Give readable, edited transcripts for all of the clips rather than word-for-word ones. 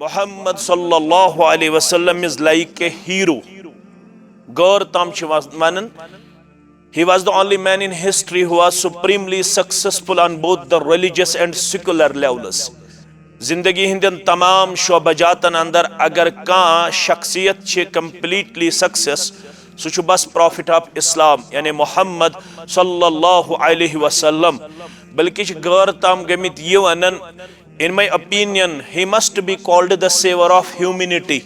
Muhammad sallallahu alaihi wasallam is like a hero. Gaur tam wanan. He was the only man in history who was supremely successful on both the religious and secular levels. Zindagi hindan tamam shobajatan andar agar ka shakhsiyat che completely success, such bas prophet of Islam, yani Muhammad sallallahu alaihi wasallam. Balki gaur tam gamit ye wanan. In my opinion, he must be called the savior of humanity.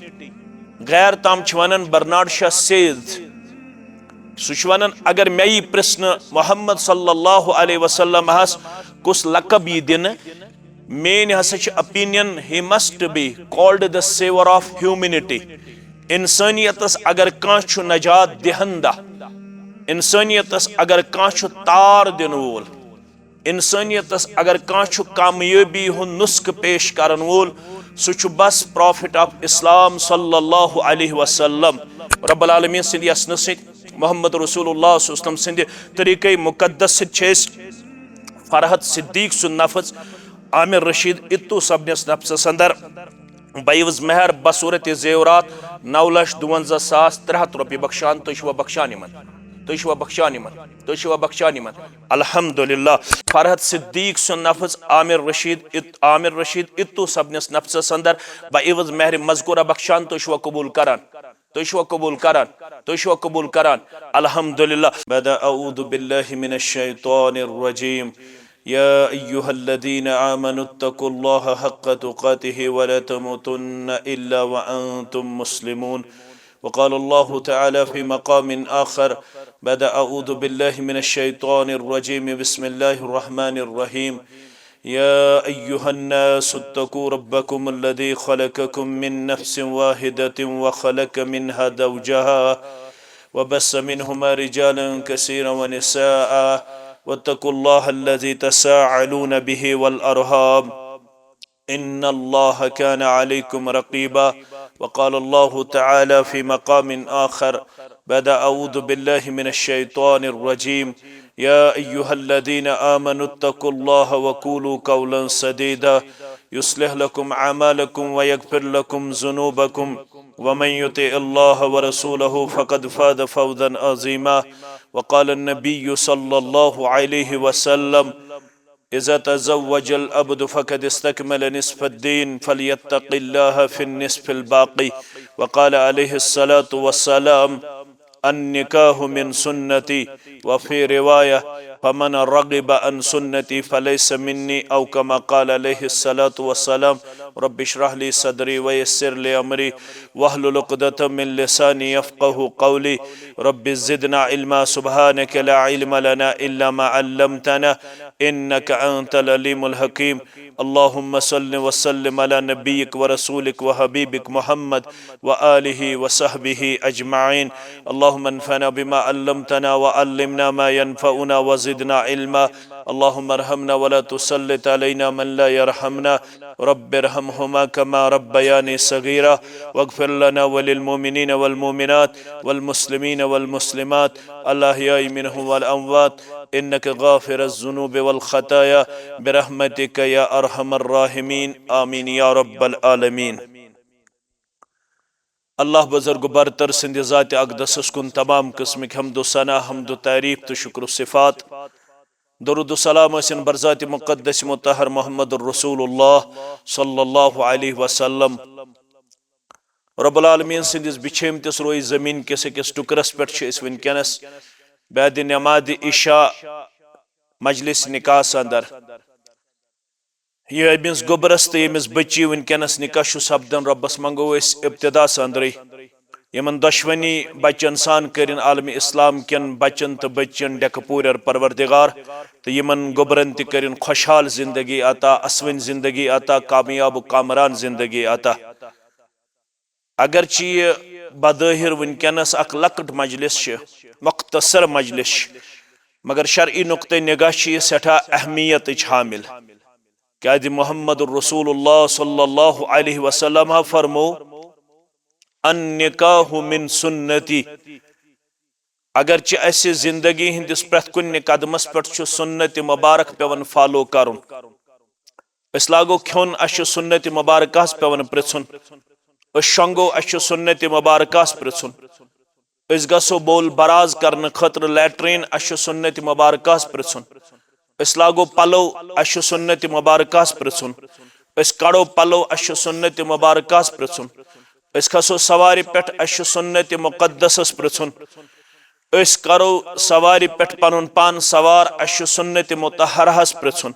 Gair tam chwanan Bernard Shaw says, Sushwanan agar mai prasna Muhammad sallallahu alaihi wasallam has kus lakab din, main has opinion he must be called the savior of humanity. Insaniyatas agar kanchu najat dihanda, insaniyatas agar kanchu tar dinul, insaniyatas agar kanchu kamyabi hun nusk pesh karan wol, such bas prophet of Islam sallallahu alaihi wasallam. Rabbul alamin sindi asnasit Muhammad Rasulullah sallam sindi tariqai muqaddas chase Farhat Siddiq sun nafs Amir Rashid ittu sabnes nafs sandar bayvz meher basurat zewrat 9,52,300 rupi bakshan tushwa bakshaniman tushwa bakshaniman Alhamdulillah. Farhat Siddiq sun nafs Amir Rashid ittu sabnes nafs sandar bayvz meher mazkura bakshan tushwa qabul karan Alhamdulillah. Bada a'udhu billahi minash shaitanir rajim. يا أيها الذين آمنوا اتقوا الله حق تقاته ولا تموتن إلا وأنتم مسلمون. وقال الله تعالى في مقام آخر بعد أعوذ بالله من الشيطان الرجيم بسم الله الرحمن الرحيم. يا أيها الناس اتقوا ربكم الذي خلقكم من نفس واحدة وخلق منها زوجها وبث منهما رجالا كثيرا ونساء واتقوا الله الذي تساءلون به والأرحام إن الله كان عليكم رقيبا. وقال الله تعالى في مقام آخر بعد أعوذ بالله من الشيطان الرجيم. يا أيها الذين آمنوا اتقوا الله وقولوا قولا سديدا يصلح لكم أعمالكم ويغفر لكم ذنوبكم ومن يطع الله ورسوله فقد فاز فوزا عظيما. وقال النبي صلى الله عليه وسلم إذا تزوج الأبد فقد استكمل نصف الدين فليتق الله في النصف الباقي. وقال عليه الصلاة والسلام النكاح من سنتي وفي رواية فمن رغب عن سنتي فليس مني أو كما قال عليه الصلاة والسلام. رب اشرح لي صدري ويسر لي أمري واحلل عقدة من لساني يفقه قولي. رب زدنا علما سبحانك لا علم لنا إلا ما علمتنا إنك أنت العليم الحكيم. اللهم صل وسلم على نبيك ورسولك وحبيبك محمد وآله وصحبه أجمعين. اللهم انفعنا بما علمتنا وعلمنا ما ينفعنا وزدنا علما. اللهم ارحمنا ولا تسلط علينا من لا يرحمنا. رب ارحمهما كما ربياني صغيرا واغفر لنا وللمؤمنين والمؤمنات والمسلمين والمسلمات الأحياء منهم والأموات إنك غافر الذنوب والخطايا برحمتك يا أرحم الراحمين آمين يا رب العالمين. Allah buzurg bartar sindi zat aqdas kun tamam qismik hamdu sana hamdu tarif to shukr sifat درود السلام اسن برزات مقدس مطهر محمد رسول الله صلى الله عليه وسلم. رب العالمین سندس بچھیمتس روی زمین کس أکس ٹکرس پہ ونکس بعد نماز عشاء مجلس نکاح اندر یہ أمس گوبرس تو أمس بچی ونکس نکاح سپدن. ربس منگو ابتدا اندرے یمن دشونی بچن سان کرن عالم اسلام کن بچن تو بچن ڈیک پورر پروردگار تو یمن گوبرن تہ کرن خوشحال زندگی عطا اسون زندگی عطا کامیاب و کامران زندگی عطا. اگرچہ یہ بظاہر ونکس اک لکٹ مجلس مختصر مجلس مگر شرعی نقطہ نگاہ یہ سٹھا اہمیت حامل کیا محمد رسول اللہ صلی اللہ علیہ وسلم فرمو النکاح من سنتی. اگرچہ اسہ زندگی ہندس پرت کن قدمس پہ سنت مبارک پیون فالو کرن अस लागो खोन अश सुन्नत मुबारकस पेवन पृछुन शंगो अश सुन्नत मुबारकस पृछुन अस गसो बोल बराज करने खतर लैट्रीन अश सुन्नत मुबारकस पृछुन अस लागो पलो अश सुन्नत मुबारकस पृछुन अस कड़ो पलो अश सुन्नत मुबारकस पृछुन अस खसो सवारी पेट अश सुन्नत मुकद्दसस पृछुन अस करो सवारी पेट पनुन पान सवार अश सुन्नत मुतहरहस पृछुन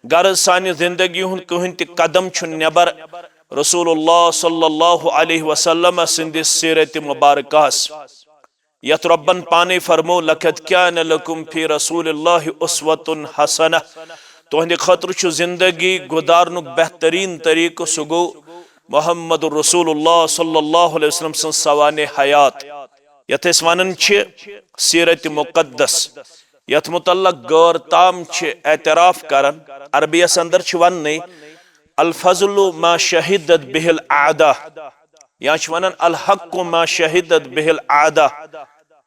गर्ज सानि जिंदगी हुन कहीं त कदम छु नेबर रसूलुल्लाह सल्लल्लाहु अलैहि वसल्लम सिंदिस सीरत मुबारकस यत रब्बन पाने फरमो लक़द कान लकुम फी रसूलिल्लाहि उस्वतुन हसनह तुहंदे खतर छु जिंदगी गुजारनुक बेहतरीन तरीक़ सु गो मोहम्मद रसूलुल्लाह सल्लल्लाहु अलैहि वसल्लम सन सवाने हयात यत अस वनन छ सीरत मुकद्दस यथ मुतल्लक गौर ताम छ एतराफ करन अरबियस अंदर छ वन्ने अल फज़लु मा शहिदत बिहिल आदा या छ वनन अल हक़्क़ु मा शहिदत बिहिल आदा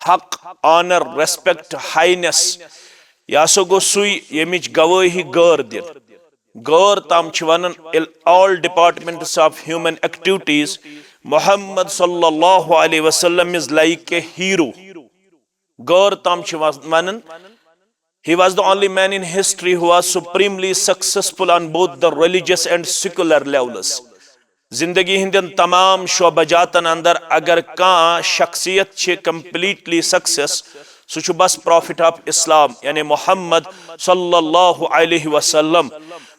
हक ऑनर रेस्पेक्ट हाइनेस या सो गो सुई यमिच गवाही गौर दिन गौर ताम छ वनन in all departments of human activities Muhammad सल्लल्लाहु अलैहि वसल्लम इज लाइक ए हीरो गौर ताम छ वनन he was the only man in history who was supremely successful on both the religious and secular levels जिंदगी हिंदन तमाम शोबजातन अंदर अगर का शख्सियत छे कंप्लीटली सक्सेस सु बस प्रॉफिट ऑफ इस्लाम यानी मोहम्मद सल्लल्लाहु अलैहि वसल्लम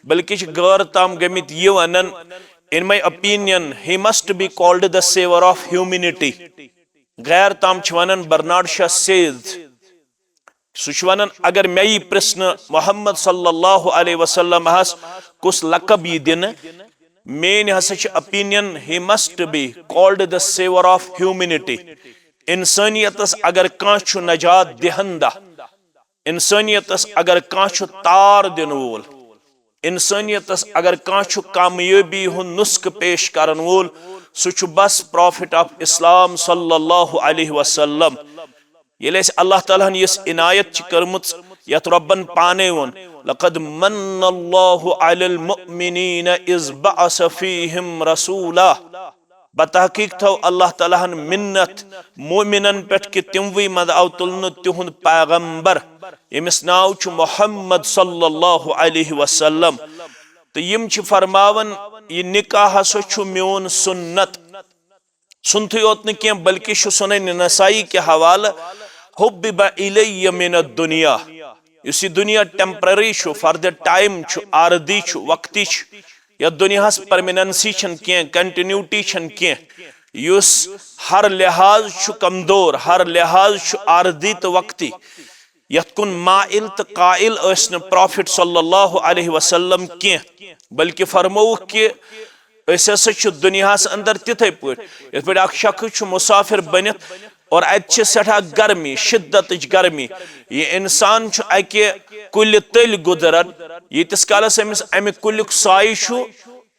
बल्कि गौर ताम गमित ये वनन in my opinion he must be called the saviour of humanity गैर ताम छ वनन बर्नार्ड शा सेज सुशवनन अगर मैं ये प्रश्न मोहम्मद सल्लल्लाहु अलैहि वसल्लम हस कुछ लकब ये दिन मेन हसा opinion he must be called the saviour of humanity इंसानियतस अगर कांच नजात दिहंदा इंसानियतस अगर कांच तार दिन वोल इंसानियतस अगर कांच कामयाबी हुन नुस्ख पेश करन वोल सुच बस प्रॉफिट ऑफ इस्लाम सल्लल्लाहु अलैहि वसल्लम ये अल्लाह ताला ने इस इनायत करमुत यत रब्बन पाने वन लक़द मन्नल्लाहु अलल मुअमिनीन इज़ बअस फीहिम रसूला बतहकीक थो अल्लाह ताला हन मिन्नत मोमिनन पेट कि तिमवी मद आव तुलन तिहुन पैगंबर यमिस नाव छु मोहम्मद सल्लल्लाहु अलैहि वसल्लम तो यम छि फरमावन ये निकाह सो छु म्योन सुन्नत सुनते योत न के बल्कि छु सुनन नसाई के हवाले हुब्बिबा इलैया मिन दुनिया इसी दुनिया टेम्पररी छु फॉर द टाइम छु आरदी छु वक्ती छु या दुनिया परमानेंसी छन के कंटिन्यूटी छन के युस हर लिहाज छु कमजोर हर लिहाज छु आरदी तो वक्ती यतकुन माइल तो काइल असन प्रॉफिट सल्लल्लाहु अलैहि वसल्लम के बल्कि फरमो के अस दुनिया अंदर तिथे पे अख शख्स मुसाफिर बनित और अत सठा गर्मी शिद्दत गर्मी ये इंसान अके कुल तल गुजरन यीतिस कालस अमिस अमि कुल्युक साय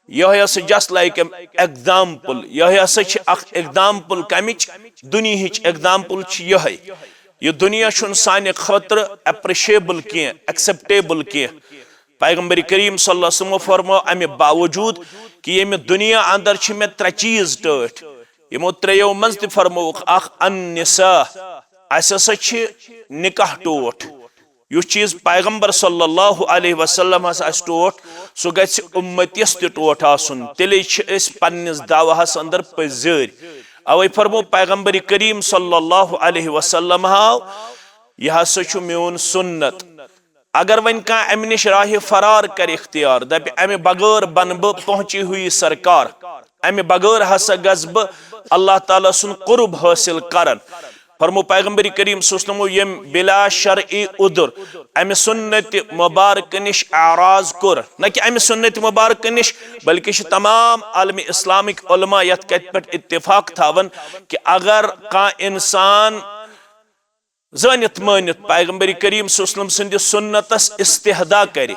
यह जस्ट लाइक एग्जाम्पल यह एग्जाम्पल कमिच दुनिया एग्जाम्पल यह दुनिया साने खतर एप्रिशिएबल कह एक्सेप्टेबल कह पैगंबर करीम सल्लल्लाहु अलैहि वसल्लम फरमो अमि बावजूद कि ये दुनिया अंदर मे त्रे चीज टठ यमो त्रेयो मज त फरमो अख अन्निसा अस निकाह टोट युस चीज पैगंबर सल्लल्लाहु अलैहि वसल्लम हस टोट सो गछ उम्मतिस त टोट आसुन तेले पन्निस दावाहस अंदर पजर अवै फरमो पैगंबर करीम सल्लल्लाहु अलैहि वसल्लम हाव यह हस म्योन सुन्नत अगर वन का अमि निश राह फरार कर इख्तियार दप अमि बगैर बन पहुंची हुई सरकार अमि बगैर हसा गज अल्लाह ताला सुन कुर्ब हासिल करन फरमो पैगंबर करीम सल्लल्लाहु अलैहि वसल्लम बिला शरई उदर अमि सुन्नत मुबारक निश आराज कर न कि अमि सुन्नत मुबारक निश बल्कि तमाम आलम इस्लामिक उलमा यत कत पे इत्तिफाक थावन कि अगर का इंसान जानित मानित पैगंबर करीम सल्लल्लाहु अलैहि वसल्लम सिंद सुन्नतस इस्तेहदा करे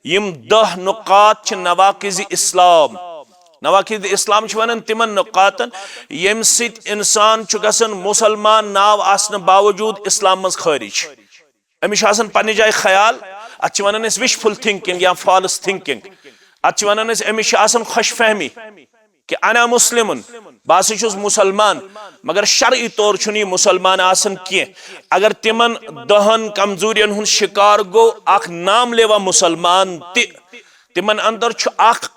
यम 10 नुकात छ नवाकिज़ इस्लाम नवाकिज़ इस्लाम छ वनन तिमन नुकातन यम सित इंसान छ गसन मुसलमान नाव आसन बावजूद इस्लाम मज खारिज अमिश आसन पन्ने जाय ख्याल अच्छ वनन इस विशफुल थिंकिंग या फॉल्स थिंकिंग अत वनान अमिस खुश फहमी कि अना मुस्लिम बस मुसलमान मगर शरई तौर यह मुसलमान आसन की अगर तिमन 10 कमजोरियन हुन शिकार गो अख नाम लेवा मुसलमान तिमन अंदर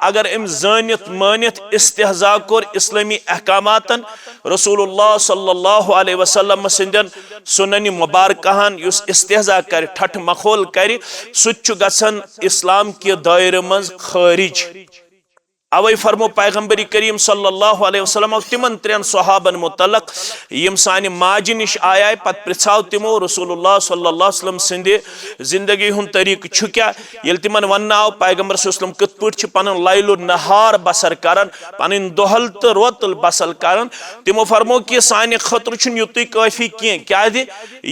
अगर अम जानित मानित इस्तेहजा कोर इस्लामी अहकामातन रसूलुल्लाह सल्लल्लाहु अलैहि वसल्लम सिंदन सुनन मुबारकहन युस इस्तेहजा कर ठठ मखोल कर सुच गसन इस्लाम के दायरे मज खारिज अवै फरमो पैगंबरी करीम सल्लल्लाहु अलैहि वसल्लम तिमन 3 सहाबन मुतलक यम सानि माज निश आया पत पृछाव तिमो रसूलुल्लाह सल्लल्लाहु अलैहि वसल्लम सिंदे जिंदगी हुन तरीक छु क्या येल तिमन वन्नाव पैगंबर सल्लल्लाहु अलैहि वसल्लम कित पट छु पन लैलु नहार बसर करन पन दोहल त रोतल बसल करन तिमो फरमो कि सानि खतर छु युतै काफी के क्या दे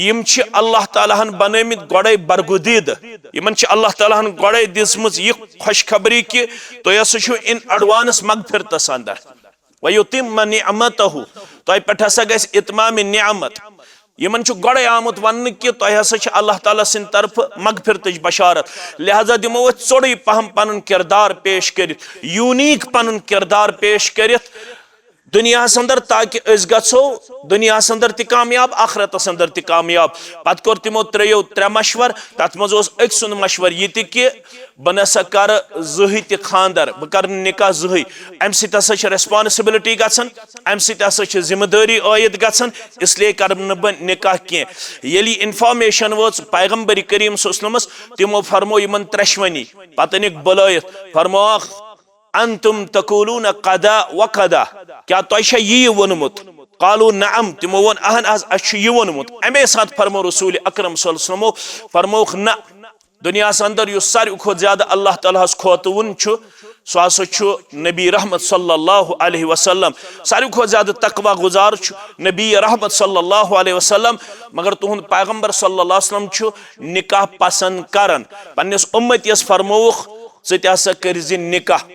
यम छु अल्लाह ताला हन बनमित गडै बरगुदीद यमन छु अल्लाह ताला हन गडै दिसमस ये खुशखबरी कि तो यस छु इन एडवांस मगफिरतस अंदर वयुतिम निअमतहु तोय पेठ हसा गस इतमाम निअमत यमन छु गडै आमुत वन कि तोय हसा छ अल्लाह ताला सिन तरफ मगफिरतच बशारत लिहाजा दिमो चोड़ई पहम पनुन किरदार पेश करित यूनिक पनुन किरदार पेश करित दुनिया अंदर ताकि गो दुनिया अंदर ति कामयाब आखरत अंदर ति कामयाब पत कोर तिमो त्रेयो 3 मशवर तथ मज अक सुन मशवर ये कि बह नसा कर जही त खानदर बह कर निकाह जही अम सह रेस्पॉन्सिबिलिटी गसन अम सह जिम्मेदारी आयद गसन इसलिए कर बह निकाह कह ये इंफॉर्मेशन वोच पैगंबर करीम सल्लल्लाहु अलैहि वसल्लम तिमो फरमो यमन त्रेशवनी पत अनिक बुलायत फरमो अंतुम तकूलून कदा व कदा क्या तोह यी वोनमुत कालू नअम तिमो वोन अहन अस यी वोनमुत अमे साथ फरमो रसूल अकरम सल्लल्लाहु अलैहि वसल्लम फरमोख न दुनिया अंदर युस सारी खो ज्यादा अल्लाह ताला खोतवन छु सो हसा छु नबी रहमत सल्लल्लाहु अलैहि वसल्लम सारी खो ज्यादा तकवा गुजार छु नबी रहमत सल्लल्लाहु अलैहि वसल्लम मगर तुहंद पैगंबर सल्लल्लाहु अलैहि वसल्लम छु निकाह पसंद करन पन्निस उम्मतियस फरमोख सत हसा करजि निकाह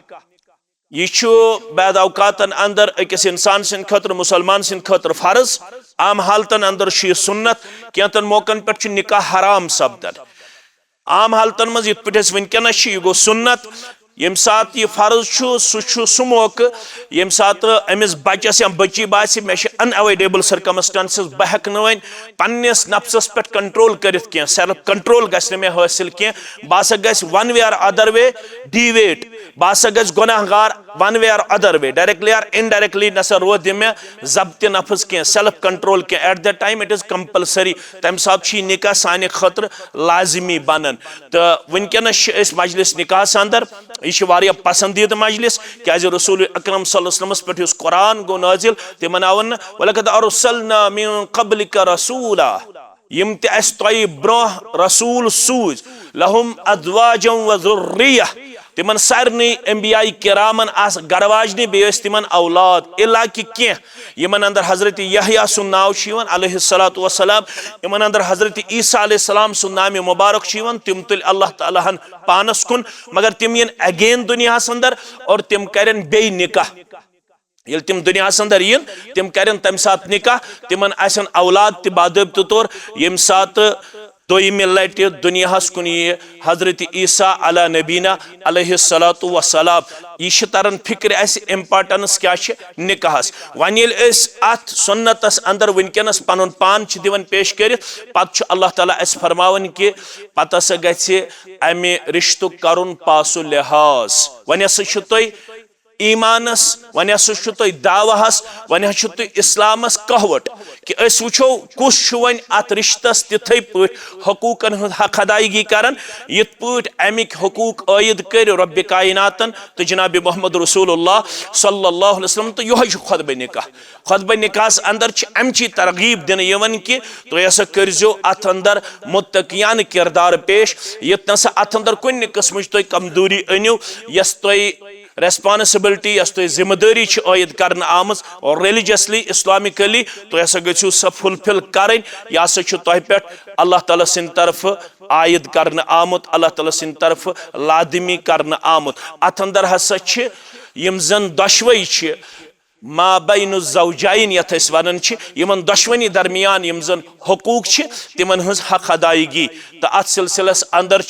यह बैद अवकातन अंदर अकिस इंसान सिंद खतर मुसलमान सिंद खतर फर्ज आम हालतन अंदर सुन्नत कैतन मौकन पे निकाह हराम सपदन आम हालतन मज ये वनकस यह गो सुन्नत यम सात यह फर्ज सह मौक यम सात अमिस बचस या बची बासी मे अनअवॉइडेबल सर्कमस्टेंसेस बह हेक वन पन्निस नफ्सस पे कंट्रोल करित कह सेल्फ कंट्रोल गस मे हासिल कह बह गस one way or other way deviate बह गस गुनाहगार one way or other way directly or indirectly नसा रोद मे जब्त नफ्स कह सेल्फ कंट्रोल कह at the time it is compulsory तम सात निकाह सानि खतर लाजिमी बनन तो वनकस मजलिस निकाह अंदर यह पसंदीदा मजलिस क्या रसूल अकरम सल्लल्लाहु अलैहि वसल्लम पे कुरान गो नाजिल तिमन आवन वलकद अरसलना मिन क़ब्लिक रसूला यम तोय ब्रोह रसूल सूज लहुम अज़वाजुम व ज़ुर्रिय्यह तिमन सारनी अंबियाई किरामन आस गरवाजनी बेस तिमन औलाद इला कि कह यमन अंदर हजरत यहया सुन नाव अलैहिस्सलातु वस्सलाम यमन अंदर हजरत ईसा अलैहिस्सलाम सुन नाम मुबारक तिम तुल अल्लाह ताला हन पानस कुन मगर तिम यन अगेन दुनिया अंदर और तिम करन बे निकाह ये तिम दुनिया अंदर इन तिम करन तम सात निकाह तिमन आसन औलाद ति बादब तौर यम सात दोयिम लट दुनिया कुन हजरत ईसा अला नबीना अलैहिस्सलातु वस्सलाम यह तरन फिक्र अस इम्पार्टेंस क्या निकाहस वन अत सुन्नतस अंदर वनकस पन पान दिवन पेश कर पत अल्लाह ताला अस फरमावन कि पत हसा गि अमे रिश्तु करुन पासु लिहाज वन हसा तुम ईमानस वन हसा तुम दावाहस वन हसा तुम इस्लामस कहवट कि वो कुस वन अत रिश्तस तिथे पे हकूकन हक अदायगी करान यथ पे अमिक हकूक आयद कर रब कायनातन तो जनाब मोहम्मद रसूलुल्लाह सल्लल्लाहु अलैहि वसल्लम तो यह खुतब निकाह अंदर अमची तरगीब दिन यवन कि तो हसा करजो अत अंदर मुत्तकियान किरदार पेश यत नसा अत अंदर कुन किस्म तुम कमजोरी अनिव यस तुम रेस्पॉन्सिबिलिटी यस तुम जिम्मेदारी आयद कर आम और रिलीजियसली इस्लामिकली तो हसा गो सह फुलफिल कर यह हसा तुह पे अल्लाह ताला सिंद तरफ आयद कर आमुत अल्लाह ताला सिंद तरफ लादमी कर आमुत अत अंदर हसा यम जन दशवई माबैन ज़ौजाइन यथ अस वनान यमन दशवनी दरमियान यम जन हकूक तिमन हज हक अदायगी तो अत सिलसिलस अंदर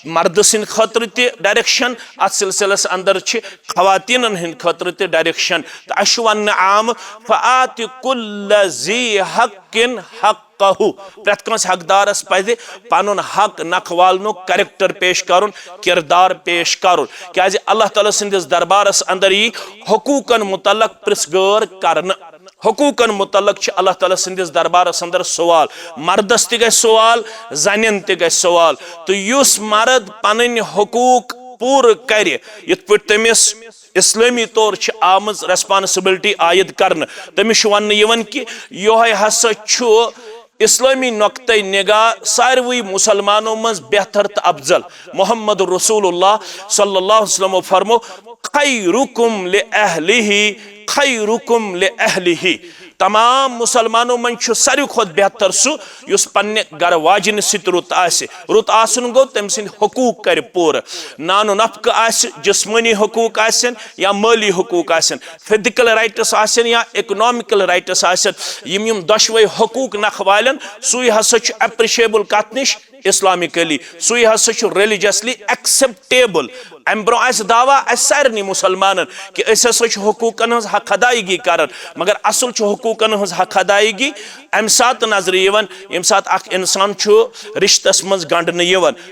मर्द सिंद खतर डायरेक्शन अत सिलसिलस अंदर खवातीन हंद खतर डायरेक्शन तो अश वन आम फ़आति कुल्ल ज़ी हक़्क़िन हक़्क़हु प्रत कंस हकदारस पजे पनुन हक नखवालनु करेक्टर पेश करुन किरदार पेश करुन क्या अल्लाह ताला सिंदिस दरबारस अंदर यी हकूकन मुतल्लक प्रिस्गर करन हकूकन मुतल्लक अल्लाह ताला सिंदिस दरबारस अंदर सवाल मर्दस ते गए सवाल जनिन ते गए सवाल तो युस मर्द पन हकूक पूर कर यथ पे तमिस इस्लामी तौर आमज रेस्पॉन्सिबिलिटी आयद करन तमिस वन यवन कि योह हसा इस्लामी नुक्ता निगाह सारवी मुसलमानों मज बेहतर तो अफजल मोहम्मद रसूलुल्लाह सल्लल्लाहु अलैहि वसल्लम फरमो खैरुकुम लिअहलिही खैरुकुम लिअहलिही तमाम मुसलमानों मन सारे खुद बेहतर सह पन्ने गर वाजिन सत रुत आसन गो तम सिंद हकूक कर पूर नानो नफक जिस्मानी हकूक आसन या माली हकूक आसन फिजिकल राइट्स आसन या इकोनॉमिकल राइट्स आसन यम दशवे हकूक नख वालन सुई हसा एप्रिशिएबल कत निश इस्लामिकली सुई हसा रिलीजियसली एक्सेप्टेबल अम ब्रो दावा सारे मुसलमान कि हकूकन हज हक अदायगी कर मगर असल हकूकन हज हक अदायगी अम सात नजर यम सात अख इंसान रिश्तस मज गंडन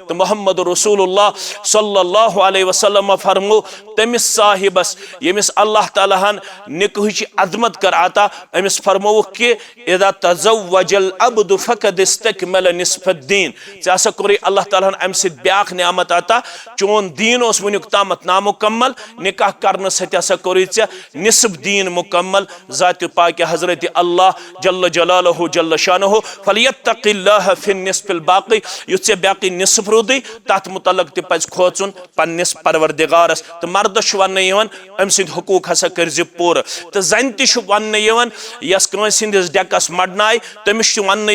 तो मोहम्मद रसूलुल्लाह सल्लल्लाहु अलैहि वसल्लम फरमो तमिस साहिबस यमिस अल्लाह ताला हन निकाह अजमत कर आता अमिस फरमो कि इदा तज़व्वजल अब्दु फकद इस्तकमल निस्फद्दीन ऐसा कोर अल्लाह ताला हन अम सिद ब्याख नियामत आता चोन दीन ओस वुनिक तामत नामुकम्मल निकाह करने सत हसा कोर निस्फ दीन मुकम्मल ज़ात पाक हजरत अल्लाह जल्ल जलालहु जल्ल शानहु फलियत्तकिल्लाह फिन निस्फिल बाकी युत बाकी निस्फ रुद तथ मुतल्लक त पज खोचुन पन्निस परवरदिगारस तो मर्दस वन अम सिंद हकूक हसा कर पूर तो जन त वन यस कंस सिंदिस डेकस मडनाय तमिस वन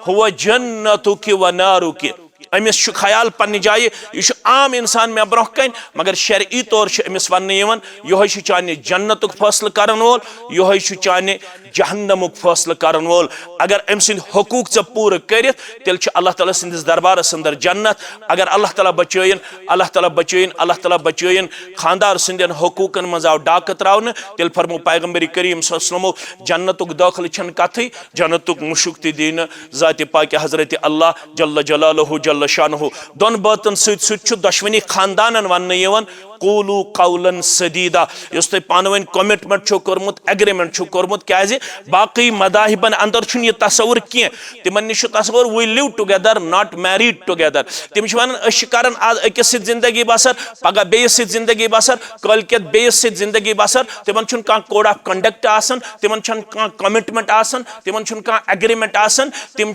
हुव जन्नतुक व नारुक अमिस ख्याल पन्ने जाय यह आम इंसान मे ब्रोह कन मगर शरई तौर अमिस वन यह चाने जन्नतुक फैसला करन वोल यह चाने जहन्नमुक फैसला करन वोल अगर अम सिंद हकूक चे पूर कर तेल अल्लाह ताला सिंदिस दरबारस अंदर जन्नत अगर अल्लाह ताला बचयन अल्लाह ताला बचयन अल्लाह ताला बचयन खानदार सिंदन हकूकन मज आव डाक त्रावन तेल फरमो पैगंबर करीम सल्लल्लाहु अलैहि वसल्लम जन्नतुक दाखिल छन कथई जन्नतुक मुशुक ति दीन ज़ात पाक हजरत अल्लाह जल्ल जलालहु जल्ल शानहु दोन बातन सत दशवनी खानदान वन कूलू कौलन सदीदा यस तुम पानवन कमिटमेंट कोर्मुत एग्रीमेंट कोर्मुत क्या बाकी मदाहिबन अंदर यह तस्वुर कह तिमन निश तस्वुर we live together not married together तिम वन कर आज अकिस जिंदगी बसर पगह बेस जिंदगी बसर कलकेत बेस जिंदगी बसर तिमन कोड ऑफ कंडक्ट आसन तिमन कमिटमेंट आसन तिमन एग्रीमेंट आसन तिम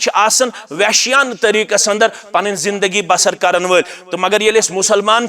वैशियान तरीकस अंदर पन जिंदगी बसर करन वल तो मगर ये मुसलमान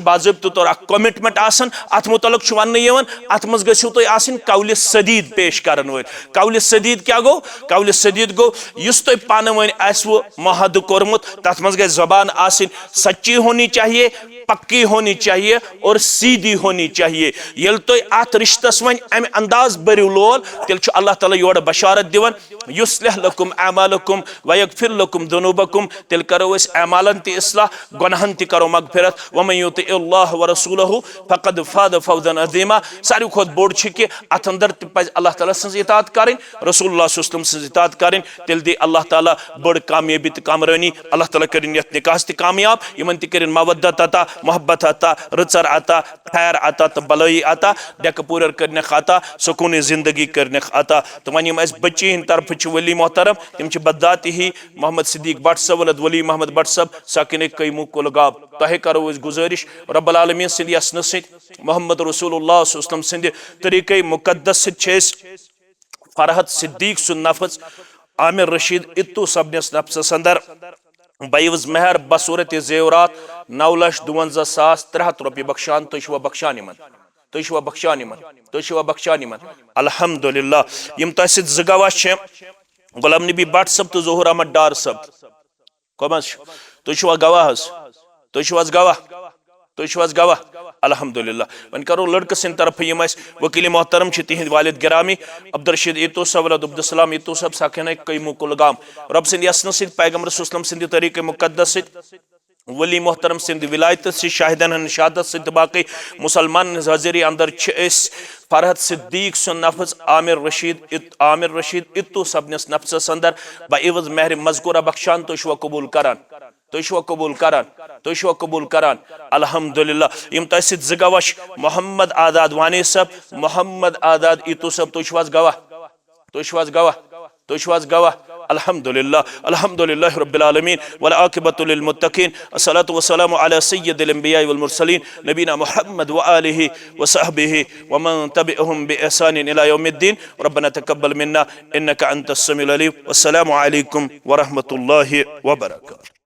बाज़ाब्त कमिटमेंट आसन अत मुतलक वन अत मज गो तुम कौल सदीद पेश करन वल कौल सदीद क्या गो कौल सदीद गो इस तुम पान वन आसव महद कोर्मुत तथ मज गई ज़बान आसिन सच्ची होनी चाहिए पक्की होनी चाहिए और सीधी होनी चाहिए ये तुम अत रिश्तस वन अम अंदाज बरिव लोल तेल अल्लाह ताला योर बशारत दिवन युस्लिह लकुम अमालकुम व यगफिर लकुम दुनूबकुम तेल करो इस अमालन ति इस्लाह गुनाहन ति करो मगफिरत व मन युतिइल्लाह व रसूलहु फक़द फाज़ फौज़न अज़ीमा सारी खुद बोड़ कि अत अंदर पज अल्लाह ताला सज इताअत करें रसूलुल्लाह सल्लल्लाहु अलैहि वसल्लम सज इताअत करें तेल दी अल्लाह ताला बड़ कामयाबी त कामरानी अल्लाह ताला करें यत निकाह त कामयाब यमन त करें मवद्दत अता मोहब्बत आता रचर आता खैर आता तो भलाई आता डेक पूर करने आता सुकून जिंदगी करने आता तो वन बच्चे हंद तरफ वली मोहतरम तम बदात ही मोहम्मद सिद्दीक भट्ट सब वलद वली मोहम्मद भट्ट सब साकिन कईमु कुलगाब तह करो गुजारिश रब्बुल आलमीन सिंद यसन सत मोहम्मद रसूलुल्लाह सल्लल्लाहु अलैहि वसल्लम सिंद तरीक़े मुक़द्दस सत फरहत सिद्दीक सुन नफ्स आमिर रशीद इत्तू सबनस नफ्स अंदर बाइवज मेहर बसूरत जेवरात 9,52,300 रुपये बख्शान तो बख्शान बख्शान अल्हम्दुलिल्लाह यम तह ज गवाह गुलाम नबी भट्ट सब तो ज़हूर अहमद डार सब कम तुम गवाह तुम गवाह तुज गवाह अल्हम्दुलिल्लाह। वन करो लड़क सिंद तरफ यम वकील मोहतरम तिहद वालिद गिरामी अब्दुलरशीद ईतू साहब वलद अब्दुलसलाम ईतू साहब साकिना कईमू कुलगाम रब सिंद यसन सिद पैगम्बर सल्लल्लाहु अलैहि वसल्लम सिंद तरीके मुकद्दस सिद वली मोहतरम सिंद विलायत से शाहिदन हन शहादत सिद बाकी मुसलमान हाजिरी अंदर फरहत सिद्दीक सुन नफ्स आमिर रशीद इत्तू सबनस नफ्स अंदर बइवज महर मजकूरा बख्शान तो कबूल करान तो कबूल करान अल्हम्दुलिल्लाह। यम तह गवाश मोहम्मद आदाद वानी सब मोहम्मद आदाद इत्तू सब तो गवाह अल्हम्दुलिल्लाह अल्हम्दुलिल्लाह रब्बिल आलमीन वल आकिबतु लिल मुत्तकीन अस्सलातु वस्सलामु अला सय्यिदिल अंबिया वल मुरसलीन नबीना मुहम्मद व आलिहि व सहबिहि व मन तबिअहुम बि ihsan इला यौमिद्दीन रब्बना तक़ब्बल मिन्ना इन्नका अंतस समीउल अलीम वस्सलामु अलैकुम व रहमतुल्लाहि व बरकातुहू।